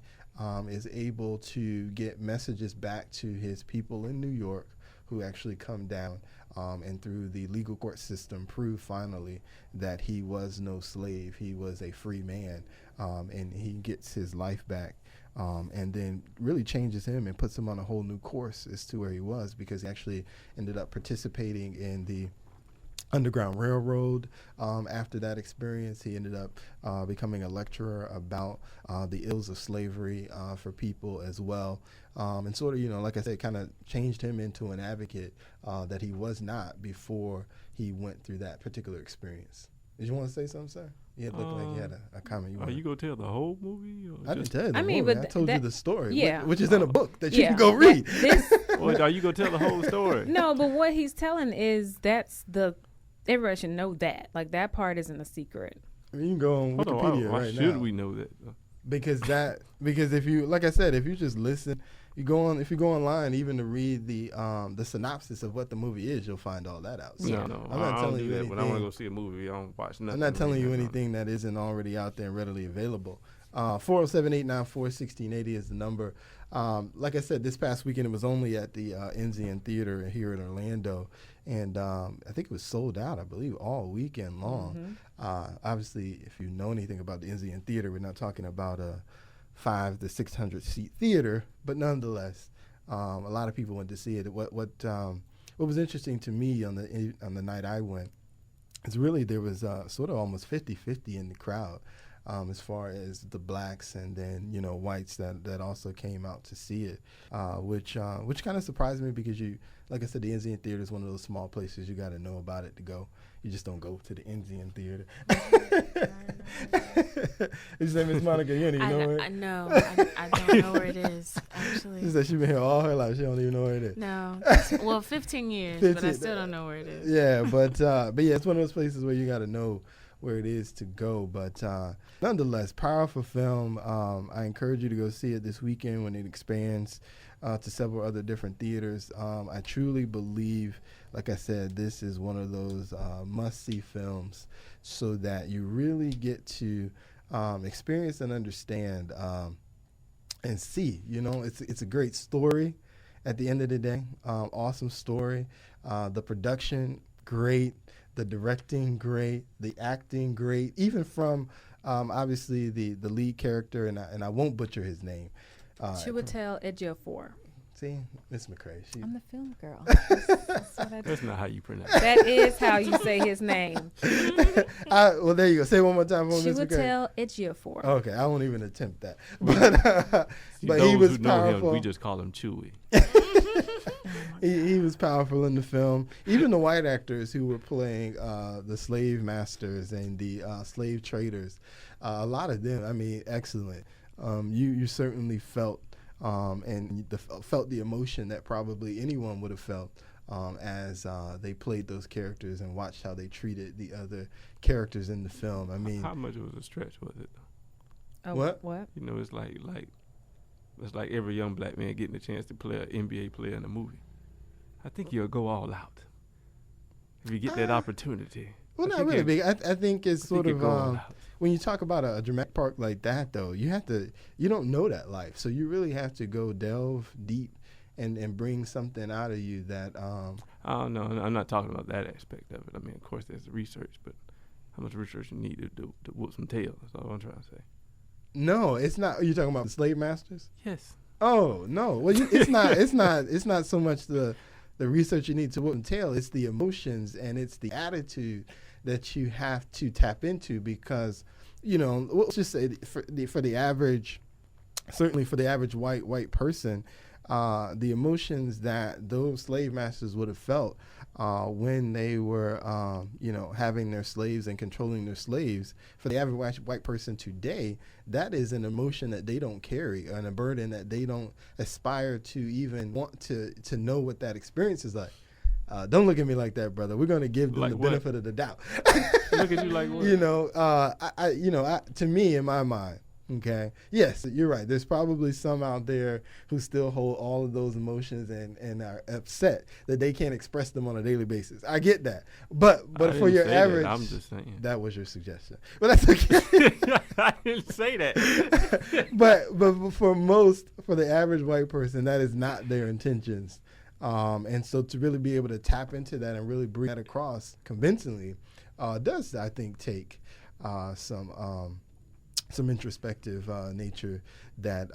is able to get messages back to his people in New York, who actually come down and through the legal court system prove finally that he was no slave. He was a free man, and he gets his life back. And then really changes him and puts him on a whole new course as to where he was, because he actually ended up participating in the Underground Railroad. After that experience, he ended up becoming a lecturer about the ills of slavery for people as well. And sort of, like I said, kind of changed him into an advocate that he was not before he went through that particular experience. Did you want to say something, sir? You looked like you had a comment. Are you going to tell the whole movie? I didn't tell you the movie. I told you the story, yeah. which is in a book that you can go read. Well, are you going to tell the whole story? No, but what he's telling is everybody should know that. Like, that part isn't a secret. You can go on Wikipedia why right now. Should we know that? Because if you, like I said, if you just listen, if you go online even to read the synopsis of what the movie is, you'll find all that out. So No, I'm not telling you anything. When I want to go see a movie, I don't watch nothing. I'm not telling you anything that isn't already out there and readily available. 407-894-1680 is the number. Like I said, this past weekend it was only at the Enzian Theater here in Orlando, and I think it was sold out, I believe, all weekend long. Mm-hmm. Obviously, if you know anything about the Enzian Theater, we're not talking about a 500 to 600 seat theater, but nonetheless, a lot of people went to see it. What was interesting to me on the night I went is really there was sort of almost 50-50 in the crowd. as far as the blacks and then whites that also came out to see it, which kind of surprised me because like I said, the Enzian Theater is one of those small places you got to know about it to go. You just don't go to the Enzian Theater. You say, Miss Monica, you don't even know where? No, I don't know where it is, actually. She said she's been here all her life. She don't even know where it is. No. Well, 15 years, but I still don't know where it is. Yeah, but yeah, it's one of those places where you got to know where it is to go. But nonetheless, powerful film. I encourage you to go see it this weekend when it expands to several other different theaters. I truly believe, like I said, this is one of those must-see films so that you really get to experience and understand and see. It's a great story at the end of the day. Awesome story. The production, great. The directing, great. The acting, great. Even from obviously the lead character, and I won't butcher his name. Chiwetel Ejiofor. See, Miss McCrae. I'm the film girl. That's not how you pronounce it. That is how you say his name. Well, there you go. Say it one more time for Miss McCrae. Chiwetel Ejiofor. Okay, I won't even attempt that. But he was powerful. We just call him Chewy. He was powerful in the film. Even the white actors who were playing the slave masters and the slave traders, a lot of them, I mean, excellent. You certainly felt felt the emotion that probably anyone would have felt as they played those characters and watched how they treated the other characters in the film. I mean, how much was a stretch was it? Oh, what? It's like every young black man getting a chance to play an NBA player in a movie. I think you'll go all out if you get that opportunity. Well, not really big. I think it's sort of when you talk about a dramatic part like that, though, you don't know that life, so you really have to go delve deep and bring something out of you that. I don't know. I'm not talking about that aspect of it. I mean, of course, there's research, but how much research you need to whoop some tail? That's all I'm trying to say. No, it's not. Are you talking about the slave masters? Yes. Oh no. Well, it's not. It's not so much the research you need to whoop and tail. It's the emotions and it's the attitude that you have to tap into because, we'll just say for the average, certainly for the average white person, the emotions that those slave masters would have felt when they were, having their slaves and controlling their slaves, for the average white person today, that is an emotion that they don't carry and a burden that they don't aspire to even want to know what that experience is like. Don't look at me like that, brother. We're going to give them the benefit of the doubt. Look at you like what? To me, in my mind, okay, yes, you're right. There's probably some out there who still hold all of those emotions and are upset that they can't express them on a daily basis. I get that. But for your average, I'm just saying. That was your suggestion. But that's okay. I didn't say that. but for the average white person, that is not their intentions. And so to really be able to tap into that and really bring that across convincingly does, I think, take some introspective nature that,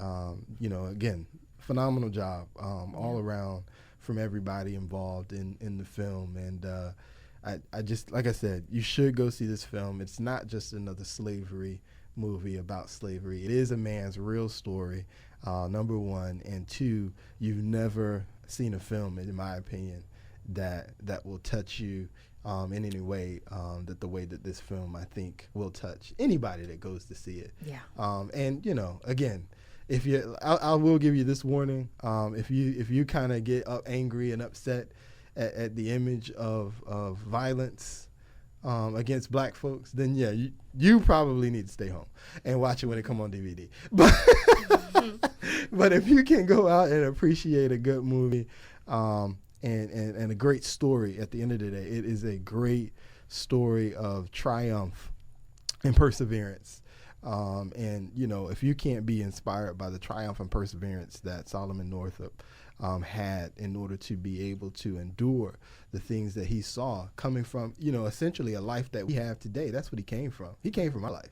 again, phenomenal job all around from everybody involved in the film. And I just, like I said, you should go see this film. It's not just another slavery movie about slavery. It is a man's real story, number one. And two, you've never seen a film, in my opinion, that will touch you in any way that the way that this film, I think, will touch anybody that goes to see it. Yeah. And again, if I will give you this warning. If you kind of get angry and upset at the image of violence against black folks, then yeah, you probably need to stay home and watch it when it come on DVD. But if you can go out and appreciate a good movie and a great story at the end of the day, it is a great story of triumph and perseverance. And if you can't be inspired by the triumph and perseverance that Solomon Northup had in order to be able to endure the things that he saw coming from, essentially a life that we have today. That's what he came from. He came from our life.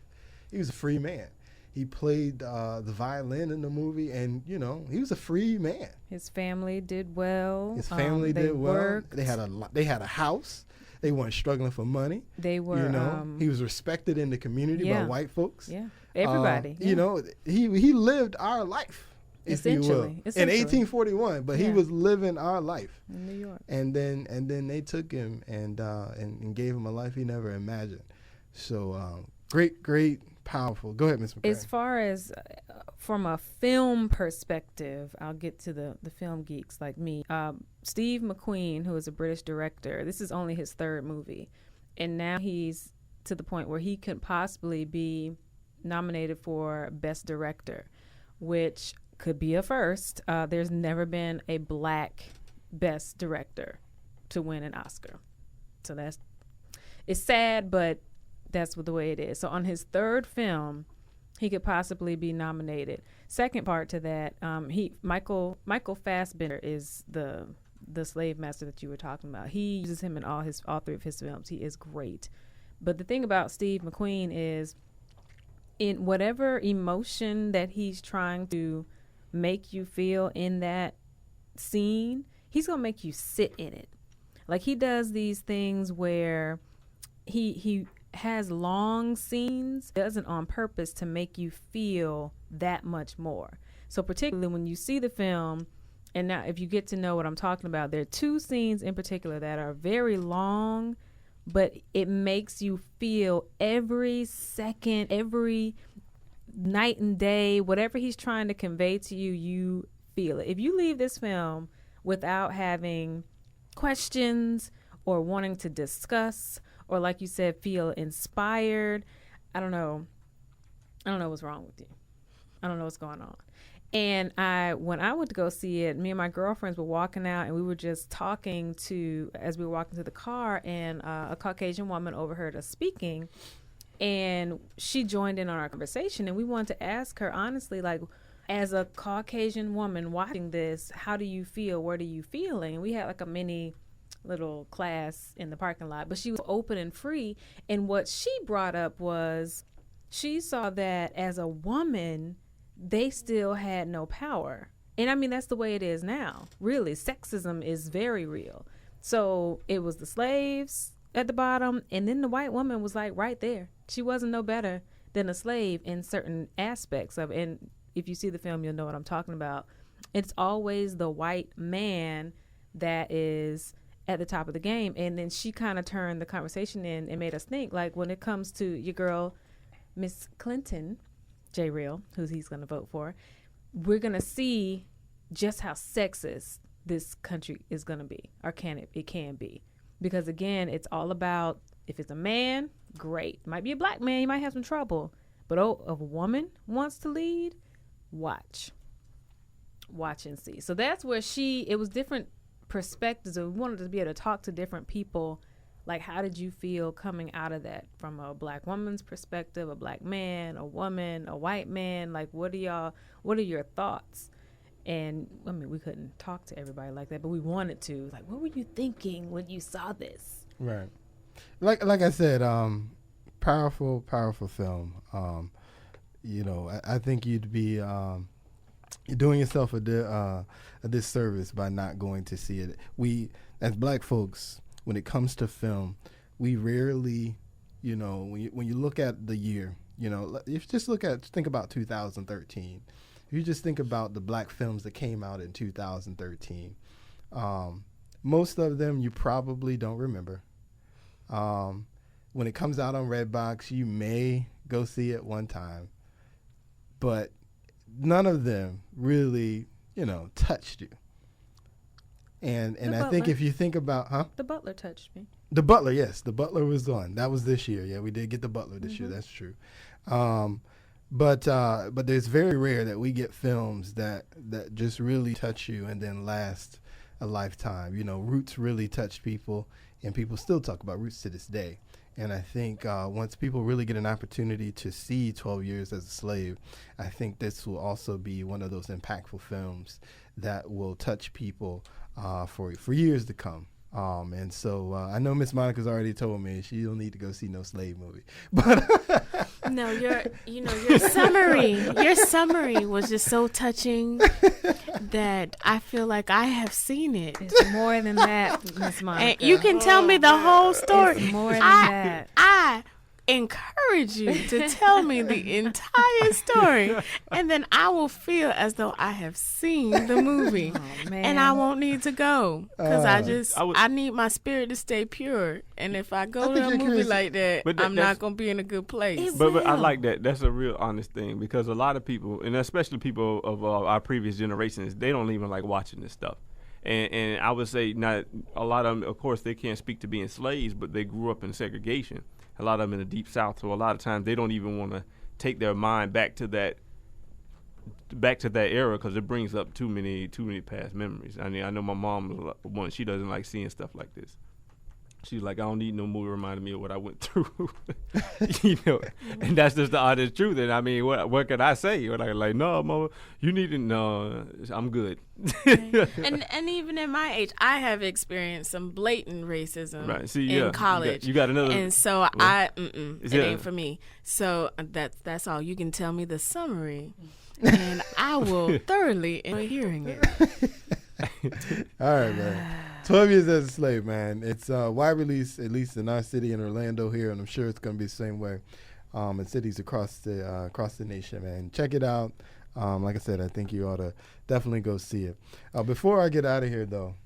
He was a free man. He played the violin in the movie, and he was a free man. His family did well. His family did well. Worked. They had a house. They weren't struggling for money. They were. You know, he was respected in the community by white folks. Yeah, everybody. You know, he lived our life. If you will, in 1841, but he was living our life in New York. And then they took him and gave him a life he never imagined. So great, powerful. Go ahead, Ms. McCray. As far as from a film perspective, I'll get to the film geeks like me. Steve McQueen, who is a British director, this is only his third movie, and now he's to the point where he could possibly be nominated for Best Director, which could be a first. There's never been a black Best Director to win an Oscar. So it's sad, but that's the way it is. So on his third film, he could possibly be nominated. Second part to that, Michael Fassbender is the slave master that you were talking about. He uses him in all three of his films. He is great. But the thing about Steve McQueen is, in whatever emotion that he's trying to make you feel in that scene, he's gonna make you sit in it. Like, he does these things where he has long scenes, does it on purpose to make you feel that much more. So particularly when you see the film, and now if you get to know what I'm talking about, there are two scenes in particular that are very long, but it makes you feel every second, every night and day, whatever he's trying to convey to you, you feel it. If you leave this film without having questions or wanting to discuss, or like you said, feel inspired, I don't know what's wrong with you. I don't know what's going on. And when I went to go see it, me and my girlfriends were walking out, and we were just talking as we were walking to the car, and a Caucasian woman overheard us speaking, and she joined in on our conversation, and we wanted to ask her honestly, like, as a Caucasian woman watching this, how do you feel? What are you feeling? And we had like a mini little class in the parking lot, but she was open and free. And what she brought up was she saw that as a woman, they still had no power. And I mean, that's the way it is now. Really, sexism is very real. So it was the slaves at the bottom, and then the white woman was like right there. She wasn't no better than a slave in certain aspects of it. And if you see the film, you'll know what I'm talking about. It's always the white man that is at the top of the game. And then she kind of turned the conversation in and made us think, like, when it comes to your girl, Miss Clinton, J. Real, who he's going to vote for, we're going to see just how sexist this country is going to be, or it can be. Because, again, it's all about, if it's a man, great. Might be a black man, you might have some trouble. But if a woman wants to lead, watch and see. So that's where it was different perspectives. We wanted to be able to talk to different people. Like, how did you feel coming out of that from a black woman's perspective, a black man, a woman, a white man? Like, what are your thoughts? And I mean, we couldn't talk to everybody like that, but we wanted to. Like, what were you thinking when you saw this? Right. Like I said, powerful film. I think you'd be you're doing yourself a disservice by not going to see it. We, as black folks, when it comes to film, we rarely, when you look at the year, if you just think about 2013. If you just think about the black films that came out in 2013, most of them you probably don't remember. When it comes out on Redbox, you may go see it one time, but none of them really, touched you. And I think if you think about, The Butler touched me. The Butler, yes. The Butler was on. That was this year. Yeah, we did get The Butler this year. That's true. But it's very rare that we get films that just really touch you and then last a lifetime. Roots really touched people, and people still talk about Roots to this day. And I think once people really get an opportunity to see 12 Years as a Slave, I think this will also be one of those impactful films that will touch people for years to come. And so I know Miss Monica's already told me she don't need to go see no slave movie, but No, your summary was just so touching that I feel like I have seen it. It's more than that, Miss Monica. And you can tell me the whole story. It's more than that. I encourage you to tell me the entire story, and then I will feel as though I have seen the movie, and I won't need to go because I need my spirit to stay pure. And if I go to a movie like that, I'm not gonna be in a good place. But I like that. That's a real honest thing, because a lot of people, and especially people of our previous generations, they don't even like watching this stuff. And I would say not a lot of them, of course, they can't speak to being slaves, but they grew up in segregation. A lot of them in the Deep South, so a lot of times they don't even want to take their mind back to that era, because it brings up too many past memories. I mean, I know my mom was one; she doesn't like seeing stuff like this. She's like, I don't need no movie reminding me of what I went through, and that's just the honest truth. And I mean, what can I say? Like, no, Mama, you need to know. I'm good. and even at my age, I have experienced some blatant racism in college. You got another, and so it ain't for me. So that's all. You can tell me the summary, and I will thoroughly enjoy hearing it. All right, man. 12 Years as a Slave, man. It's wide release, at least in our city in Orlando here, and I'm sure it's going to be the same way in cities across the nation, man. Check it out. Like I said, I think you ought to definitely go see it. Before I get out of here, though,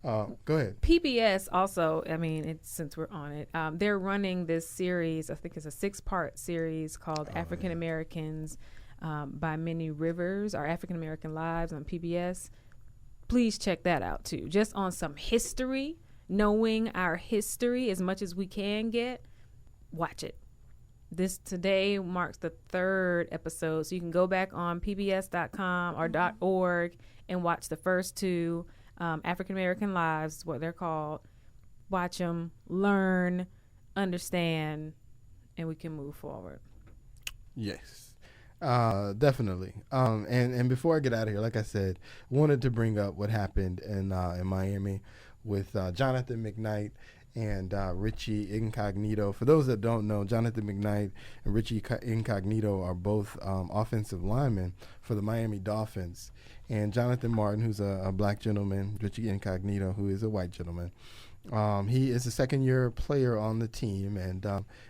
go ahead. PBS also, I mean, since we're on it, they're running this series, I think it's a 6-part series called African Americans by Many Rivers, or African American Lives on PBS. Please check that out too. Just on some history, knowing our history as much as we can get, watch it. This today marks the 3rd episode, so you can go back on pbs.com or .org and watch the first 2 African American Lives, what they're called. Watch them, learn, understand, and we can move forward. Yes. Definitely. And before I get out of here, like I said, wanted to bring up what happened in Miami with Jonathan McKnight and Richie Incognito. For those that don't know, Jonathan McKnight and Richie Incognito are both offensive linemen for the Miami Dolphins. And Jonathan Martin, who's a black gentleman, Richie Incognito, who is a white gentleman. He is a second-year player on the team, and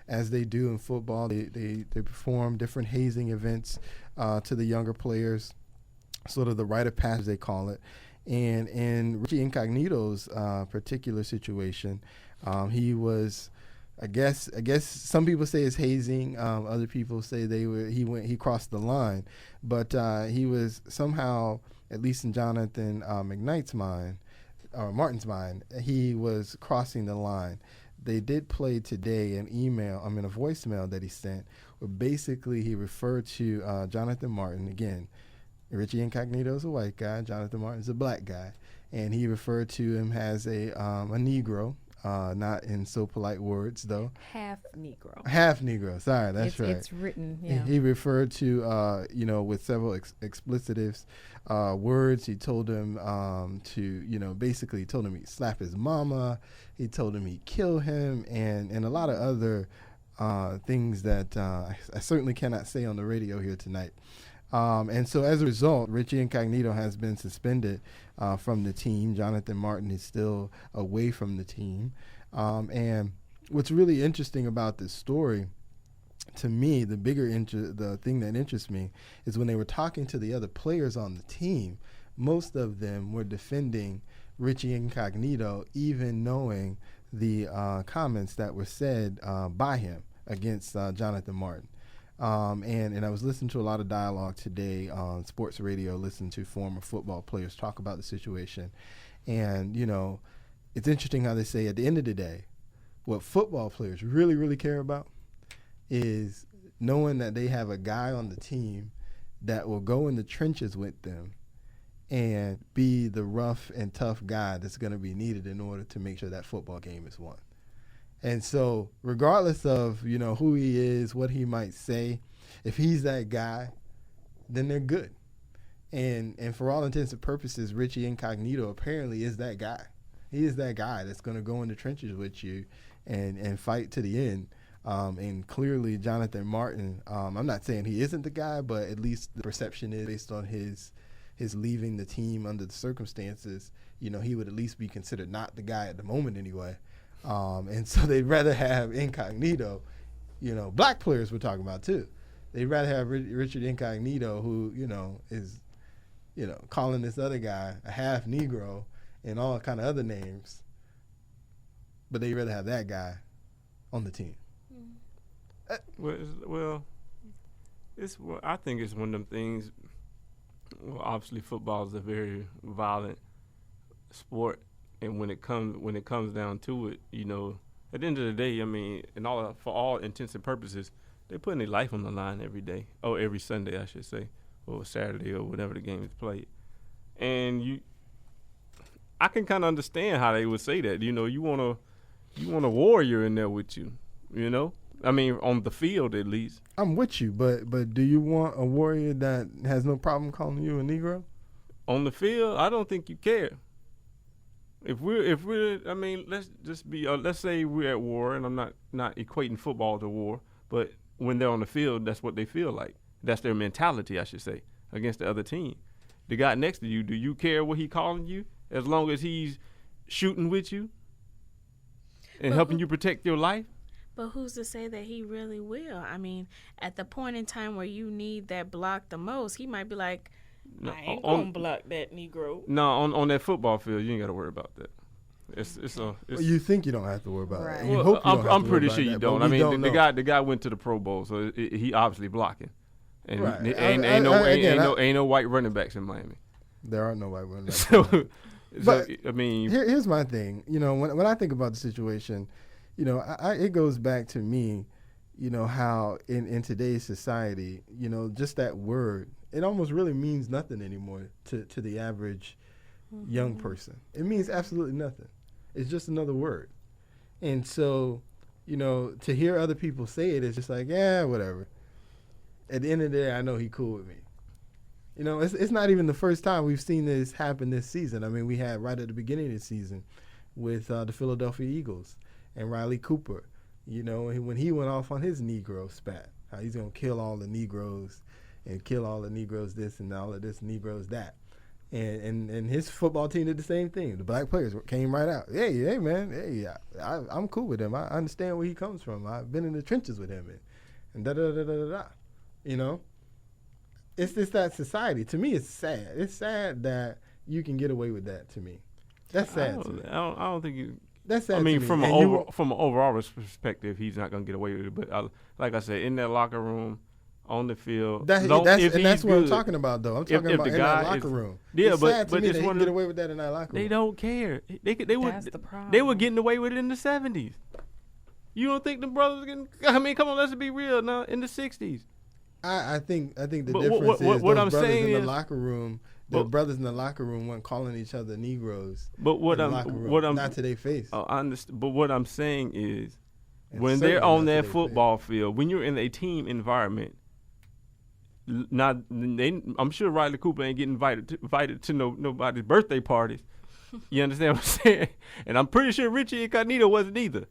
as they do in football, they perform different hazing events to the younger players, sort of the rite of passage, they call it. And in Richie Incognito's particular situation, he was, I guess some people say it's hazing, other people say he crossed the line, but he was somehow, at least in Jonathan McKnight's mind, or Martin's mind, he was crossing the line. They did play today a voicemail that he sent, where basically he referred to Jonathan Martin. Again, Richie Incognito is a white guy, Jonathan Martin is a black guy, and he referred to him as a Negro, not in so polite words though. Half Negro. Half Negro. Sorry, that's right. It's written. Yeah. He referred to with several explicitives. Words. He told him basically told him he'd slap his mama. He told him he'd kill him, and a lot of other things that I certainly cannot say on the radio here tonight. And so as a result, Richie Incognito has been suspended from the team. Jonathan Martin is still away from the team. And what's really interesting about this story, to me, the thing that interests me is when they were talking to the other players on the team, most of them were defending Richie Incognito, even knowing the comments that were said by him against Jonathan Martin. And I was listening to a lot of dialogue today on sports radio, listening to former football players talk about the situation. And, it's interesting how they say at the end of the day, what football players really, really care about is knowing that they have a guy on the team that will go in the trenches with them and be the rough and tough guy that's going to be needed in order to make sure that football game is won. And so regardless of, who he is, what he might say, if he's that guy, then they're good. And for all intents and purposes, Richie Incognito apparently is that guy. He is that guy that's going to go in the trenches with you and fight to the end And clearly Jonathan Martin, I'm not saying he isn't the guy, but at least the perception is based on his leaving the team under the circumstances, he would at least be considered not the guy at the moment anyway. And so they'd rather have Incognito, black players we're talking about too. They'd rather have Richard Incognito, who, is, calling this other guy a half Negro and all kind of other names. But they'd rather have that guy on the team. I think it's one of them things. Well, obviously, football is a very violent sport, and when it comes down to it, at the end of the day, I mean, for all intents and purposes, they're putting their life on the line every day, or every Sunday, I should say, or Saturday, or whatever the game is played. And I can kind of understand how they would say that. You want a warrior in there with you. I mean, on the field at least. I'm with you, but do you want a warrior that has no problem calling you a Negro? On the field, I don't think you care. If we're, I mean, let's just be, let's say we're at war, and I'm not equating football to war, but when they're on the field, that's what they feel like. That's their mentality, I should say, against the other team. The guy next to you, do you care what he calling you? As long as he's shooting with you and helping you protect your life? But who's to say that he really will? I mean, at the point in time where you need that block the most, he might be like, I ain't gonna block that Negro. No, on that football field, you ain't got to worry about that. Well, you think you don't have to worry about it. You hope you don't I'm pretty sure you don't. I mean, the guy went to the Pro Bowl, so he obviously blocking. And right. Ain't no white running backs in Miami. There are no white running backs. So I mean, here's my thing. When I think about the situation, it goes back to me, how in today's society, just that word, it almost really means nothing anymore to the average young person. It means absolutely nothing. It's just another word. And so, to hear other people say it, it's just like, yeah, whatever. At the end of the day, I know he cool with me. It's not even the first time we've seen this happen this season. I mean, we had right at the beginning of the season with the Philadelphia Eagles and Riley Cooper, when he went off on his Negro spat, how he's going to kill all the Negroes and kill all the Negroes this and all of this Negroes that. And his football team did the same thing. The black players came right out. Hey, man, I'm cool with him. I understand where he comes from. I've been in the trenches with him and da-da-da-da-da-da. It's just that society. To me, it's sad. It's sad that you can get away with that, to me. That's sad to me. I don't think you... That's sad. I mean, to me. from an overall perspective, he's not going to get away with it. But like I said, in that locker room, on the field, that's what I'm talking about, though. I'm talking about in that locker room. Yeah, it's sad to me that he can get away with that in that locker room. They don't care. That's the problem. They were getting away with it in the 70s. You don't think the brothers getting? I mean, come on, let's be real now. In the 60s. I think the difference is what I'm saying in the locker room. The brothers in the locker room weren't calling each other Negroes. But what I'm not to their face. I understand. But what I'm saying is, when they're on that football field, when you're in a team environment, I'm sure Riley Cooper ain't getting invited to nobody's birthday parties. You understand what I'm saying? And I'm pretty sure Richie Incognito wasn't either.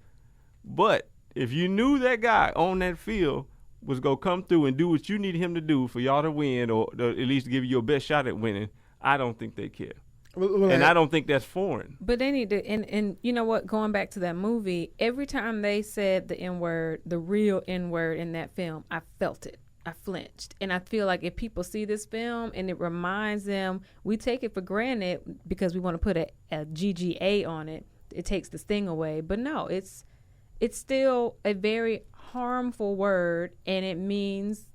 But if you knew that guy on that field was going to come through and do what you needed him to do for y'all to win, or at least give you your best shot at winning, I don't think they care. And I don't think that's foreign. But they need to, and you know what, going back to that movie, every time they said the N-word, the real N-word in that film, I felt it. I flinched. And I feel like if people see this film and it reminds them, we take it for granted because we want to put a GGA on it. It takes the sting away. But no, it's still a very harmful word, and it means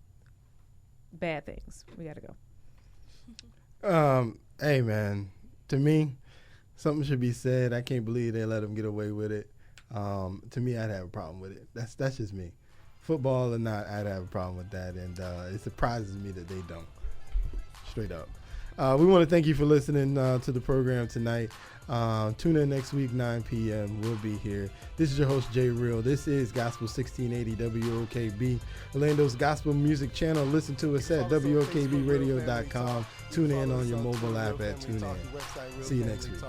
bad things. We got to go. Hey, man, to me, something should be said. I can't believe they let them get away with it. To me, I'd have a problem with it. That's just me. Football or not, I'd have a problem with that, and it surprises me that they don't. Straight up. We want to thank you for listening to the program tonight. Tune in next week, 9 p.m. We'll be here. This is your host, Jay Real. This is Gospel 1680 WOKB, Orlando's gospel music channel. Listen to us at WOKBradio.com. Tune in on your mobile app at TuneIn. See you next week.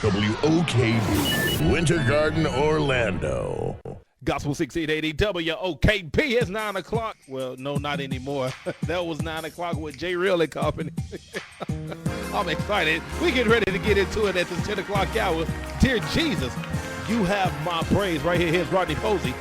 WOKB, Winter Garden, Orlando. Gospel 1680 WOKP. It's 9 o'clock. Well, no, not anymore. That was 9 o'clock with J. Real and Company. I'm excited. We get ready to get into it at this 10 o'clock hour. Dear Jesus, you have my praise. Right here. Here's Rodney Posey.